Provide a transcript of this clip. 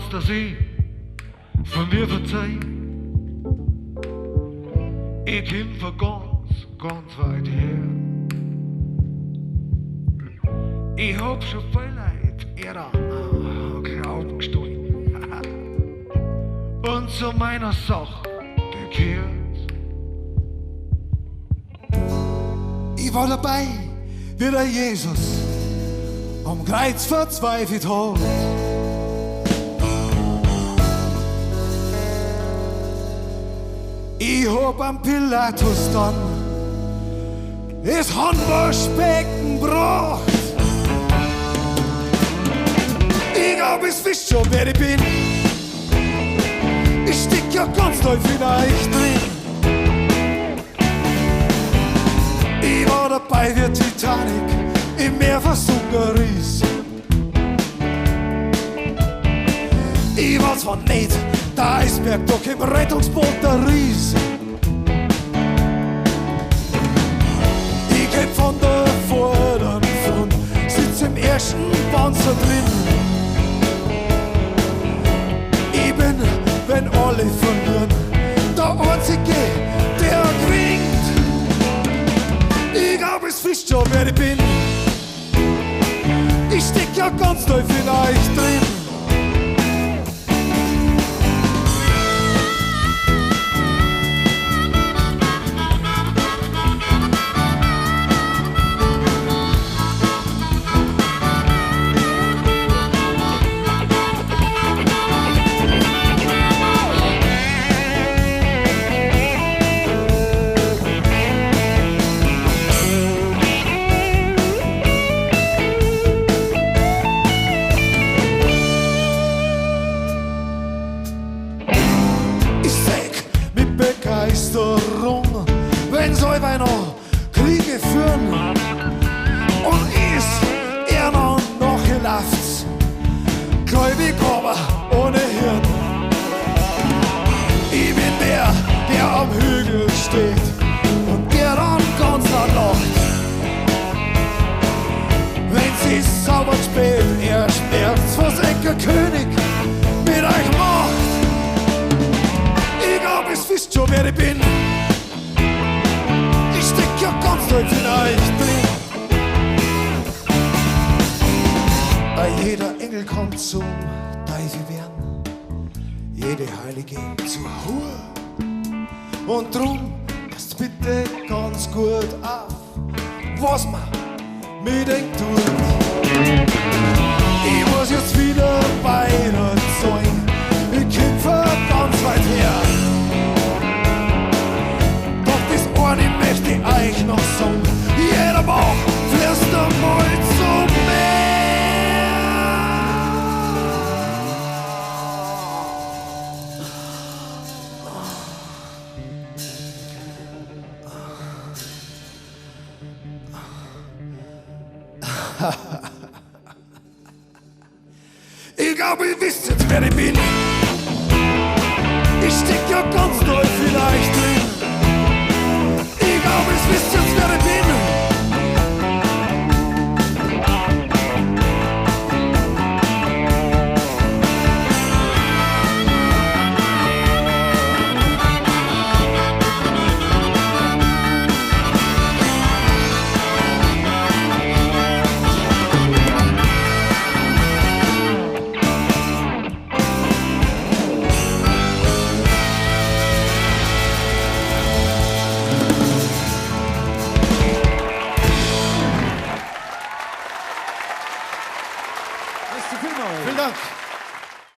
kannst das von mir verzeihn. Ich komm von ganz weit her. Ich hab schon viel Leid an Glauben gestohlen und zu meiner Sache bekehrt. Ich war dabei, wie der Jesus am Kreuz verzweifelt hat. Ich hab am Pilatus dann das Handwaschbecken gebracht. Ich glaub, es wisst schon, wer ich bin. Ich steck ja ganz tief in euch drin. Ich war dabei wie Titanic im Meer versunken Ries. Ich war zwar nicht der Eisberg, doch im Rettungsboot der Ries. Ich kämpf von der vorderen Front, sitz im ersten Panzer drin. Ich bin, wenn alle verlieren, der Einzige, der gewinnt. Ich glaub, es wisst schon, wer ich bin. Ich steck ja ganz tief in euch drin. Wenn soll wir noch Kriege führen und ist er noch gelaufen, gläubig aber ohne Hirn. Ich bin der am Hügel steht und der dann ganz lacht. Wenn sie sauber spät, er schmerzt, was Enkelkönig mit euch macht. Ich glaub, es wisst schon, wer ich bin. Ich steck ja ganz tief in euch drin. Jeder Engel kommt zum Teufel werden, jede Heilige zur Ruhe. Und drum passt bitte ganz gut auf, was man mit euch tut. Ich muss jetzt wieder weiterzahlen, ich kämpfe ganz weit her. Ich möchte euch noch sagen, jeder Bauch fließt einmal zum Meer. Ich glaube, ihr wisst jetzt, wer ich bin. Ich steck ja ganz neu vielleicht drin.